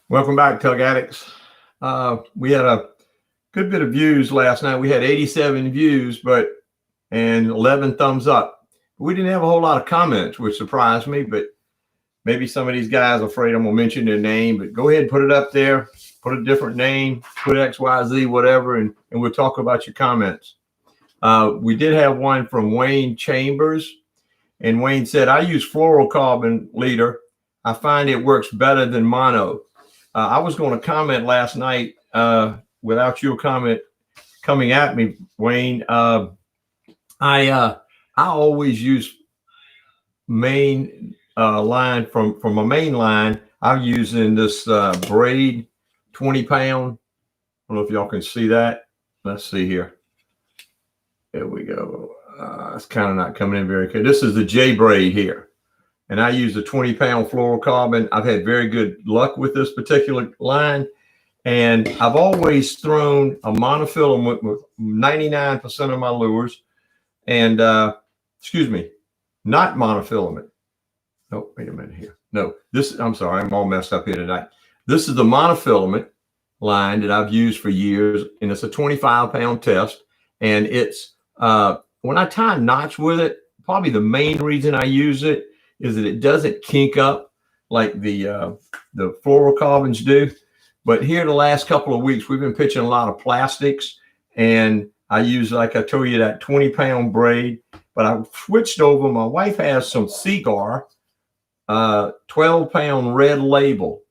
Welcome back, Tug Addicts. We had a good bit of views last night. We had 87 views, and 11 thumbs up. We didn't have a whole lot of comments, which surprised me. But maybe some of these guys are afraid I'm gonna mention their name. But go ahead and put it up there. Put a different name. Put XYZ, whatever, and we'll talk about your comments. We did have one from Wayne Chambers, and Wayne said, "I use fluorocarbon leader. I find it works better than mono." I was going to comment last night without your comment coming at me, Wayne. I always use main line from a main line. I'm using this braid 20-pound. I don't know if y'all can see that. Let's see here. There we go. It's kind of not coming in very good. This is the J braid here. And I use a 20-pound fluorocarbon. I've had very good luck with this particular line. And I've always thrown a monofilament with 99% of my lures. And, excuse me, not monofilament. Oh, wait a minute here. No, I'm sorry, I'm all messed up here tonight. This is the monofilament line that I've used for years. And it's a 25-pound test. And it's, when I tie knots with it, probably the main reason I use it is that it doesn't kink up like the fluorocarbons do. But here the last couple of weeks, we've been pitching a lot of plastics, and I use, like I told you, that 20-pound braid. But I switched over. My wife has some Seagar 12-pound red label.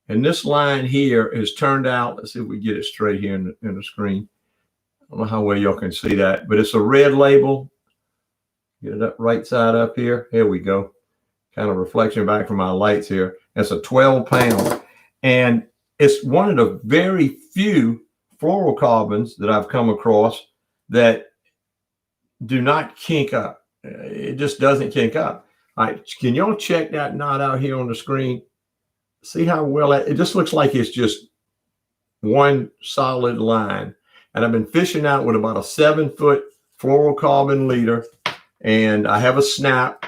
And this line here has turned out, let's see if we get it straight here in the screen. I don't know how well y'all can see that, but it's a red label. Get it up right side up here. Here we go. Kind of reflection back from my lights here. It's a 12-pound. And it's one of the very few fluorocarbons that I've come across that do not kink up. It just doesn't kink up. All right. Can y'all check that knot out here on the screen? See how well it just looks like it's just one solid line. And I've been fishing out with about a 7-foot fluorocarbon leader. And I have a snap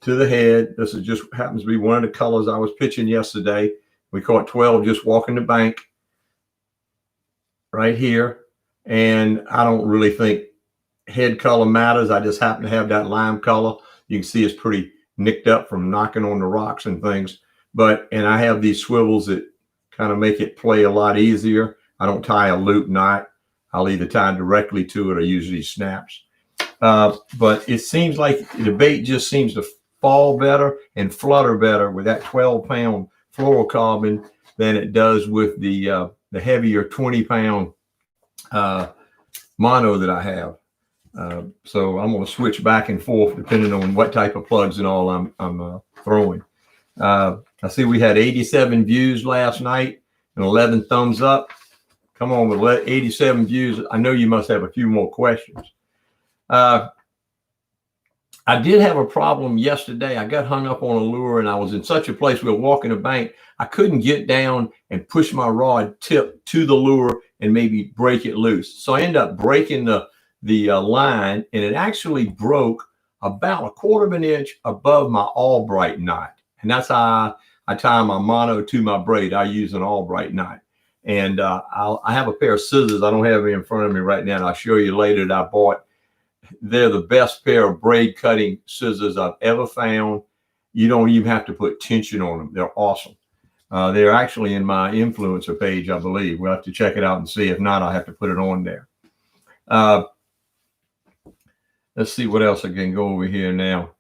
to the head. This is just happens to be one of the colors I was pitching yesterday. We caught 12 just walking the bank right here. And I don't really think head color matters. I just happen to have that lime color. You can see it's pretty nicked up from knocking on the rocks and things. And I have these swivels that kind of make it play a lot easier. I don't tie a loop knot. I'll either tie directly to it or use these snaps. But it seems like the bait just seems to fall better and flutter better with that 12-pound fluorocarbon than it does with the heavier 20-pound mono that I have. So I'm going to switch back and forth depending on what type of plugs and all I'm throwing. I see we had 87 views last night and 11 thumbs up. Come on, with 87 views. I know you must have a few more questions. I did have a problem yesterday. I got hung up on a lure, and I was in such a place. We were walking a bank. I couldn't get down and push my rod tip to the lure and maybe break it loose. So I ended up breaking the line, and it actually broke about 1/4 of an inch above my Albright knot. And that's how I tie my mono to my braid. I use an Albright knot. And I have a pair of scissors. I don't have it in front of me right now, and I'll show you later that I bought. They're the best pair of braid cutting scissors I've ever found. You don't even have to put tension on them. They're awesome. They're actually in my influencer page, I believe. We'll have to check it out and see. If not, I'll have to put it on there. Let's see what else I can go over here now.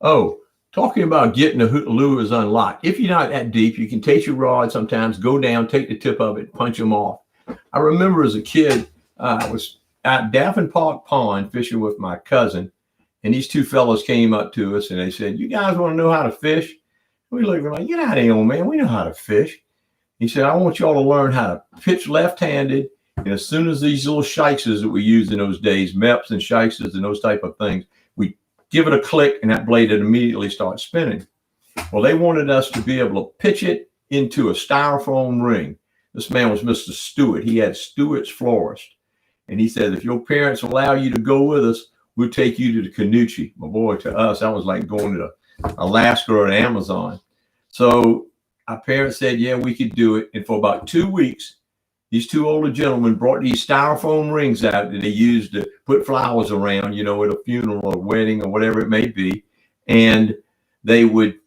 Oh, talking about getting the lures unlocked. If you're not that deep, you can take your rod sometimes, go down, take the tip of it, punch them off. I remember as a kid, I was at Davenport Pond fishing with my cousin, and these two fellows came up to us and they said, "You guys want to know how to fish?" We looked like, "Get out of here, old man. We know how to fish." He said, "I want y'all to learn how to pitch left-handed. And as soon as these little shikes that we used in those days, MEPs and shikes and those type of things, we give it a click and that blade would immediately start spinning." Well, they wanted us to be able to pitch it into a styrofoam ring. This man was Mr. Stewart. He had Stewart's Florist. And he said, "If your parents allow you to go with us, we'll take you to the Canoochee." Well, boy, to us, that was like going to Alaska or the Amazon. So our parents said, yeah, we could do it. And for about 2 weeks, these two older gentlemen brought these styrofoam rings out that they used to put flowers around, you know, at a funeral or a wedding or whatever it may be. And they would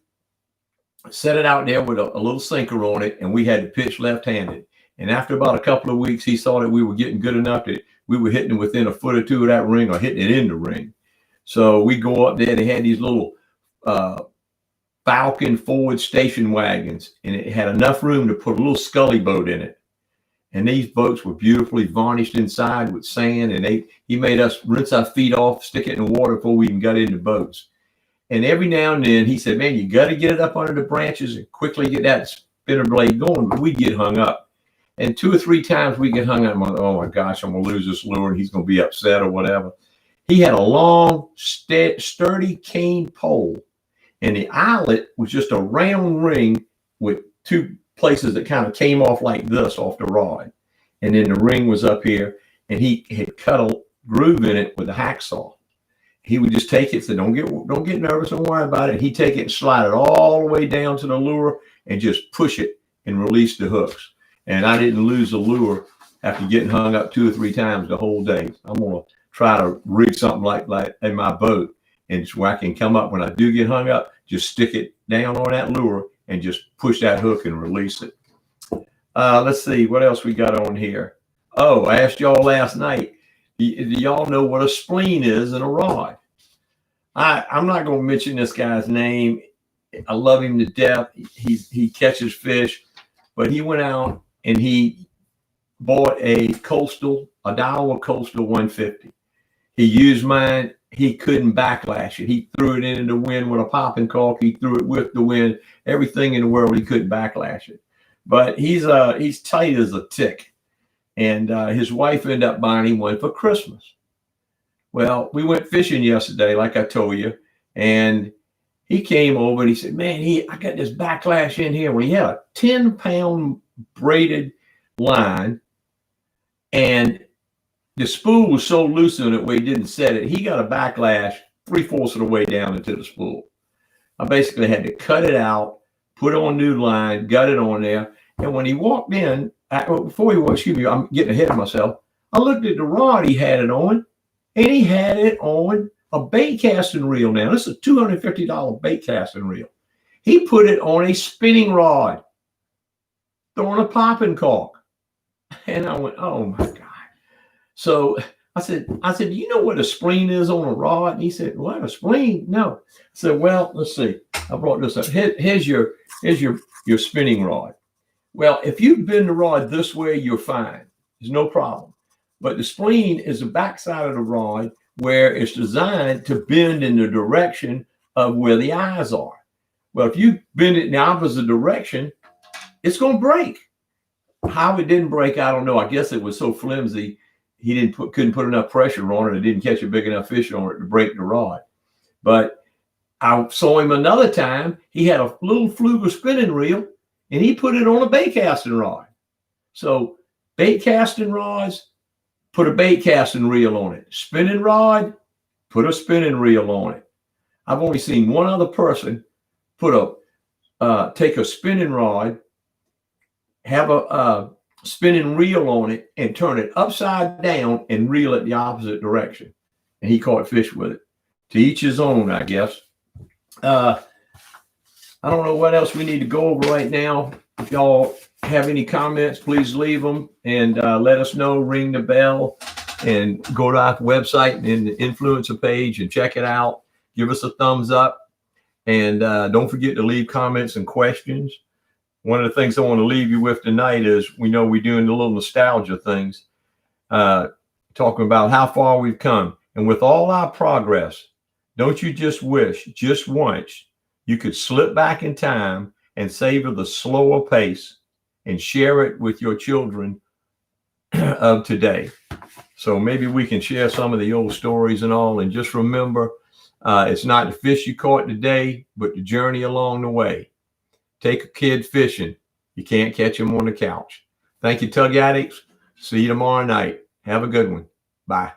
set it out there with a little sinker on it, and we had to pitch left-handed. And after about a couple of weeks, he saw that we were getting good enough that we were hitting it within a foot or two of that ring or hitting it in the ring. So we go up there. They had these little Falcon Ford station wagons, and it had enough room to put a little scully boat in it. And these boats were beautifully varnished inside with sand, and he made us rinse our feet off, stick it in the water before we even got into boats. And every now and then he said, man, you got to get it up under the branches and quickly get that spinner blade going. But we get hung up. And 2 or 3 times we get hung up. I'm like, oh my gosh, I'm going to lose this lure and he's going to be upset or whatever. He had a long, sturdy cane pole. And the eyelet was just a round ring with 2 places that kind of came off like this off the rod. And then the ring was up here. And he had cut a groove in it with a hacksaw. He would just take it, say, don't get nervous, don't worry about it. He'd take it and slide it all the way down to the lure and just push it and release the hooks. And I didn't lose the lure after getting hung up 2 or 3 times the whole day. I'm going to try to rig something like in my boat, and so I can come up when I do get hung up, just stick it down on that lure and just push that hook and release it. Let's see what else we got on here. Oh, I asked y'all last night, do y'all know what a spleen is in a rod? I'm not going to mention this guy's name. I love him to death. He catches fish, but he went out and he bought a Daiwa Coastal 150. He used mine. He couldn't backlash it. He threw it into the wind with a popping cork. He threw it with the wind. Everything in the world, he couldn't backlash it. But he's tight as a tick. And his wife ended up buying him one for Christmas. Well, we went fishing yesterday, like I told you, and he came over and he said, man, I got this backlash in here. Well, he had a 10-pound braided line, and the spool was so loose in it where he didn't set it. He got a backlash 3/4 of the way down into the spool. I basically had to cut it out, put on new line, got it on there. And when he walked in, excuse me, I'm getting ahead of myself. I looked at the rod he had it on, and he had it on a bait casting reel. Now, this is a $250 bait casting reel. He put it on a spinning rod, throwing a popping cork. And I went, oh my God. So I said, do you know what a spleen is on a rod? And he said, what, a spleen? No. I said, well, let's see. I brought this up. Here's your spinning rod. Well, if you bend the rod this way, you're fine. There's no problem. But the spleen is the backside of the rod where it's designed to bend in the direction of where the eyes are. Well, if you bend it in the opposite direction, it's going to break. How it didn't break, I don't know. I guess it was so flimsy, he couldn't put enough pressure on it. It didn't catch a big enough fish on it to break the rod. But I saw him another time. He had a little Fluger spinning reel, and he put it on a bait casting rod. So bait casting rods, put a bait casting reel on it. Spinning rod, put a spinning reel on it. I've only seen one other person take a spinning rod, have a spinning reel on it, and turn it upside down and reel it the opposite direction. And he caught fish with it. To each his own, I guess. I don't know what else we need to go over right now. If y'all have any comments, please leave them and let us know. Ring the bell and go to our website and the influencer page and check it out. Give us a thumbs up. And don't forget to leave comments and questions. One of the things I want to leave you with tonight is we know we're doing the little nostalgia things, talking about how far we've come. And with all our progress, don't you just wish, just once, you could slip back in time and savor the slower pace and share it with your children of today. So maybe we can share some of the old stories and all. And just remember, it's not the fish you caught today, but the journey along the way. Take a kid fishing. You can't catch him on the couch. Thank you, Tug Addicts. See you tomorrow night. Have a good one. Bye.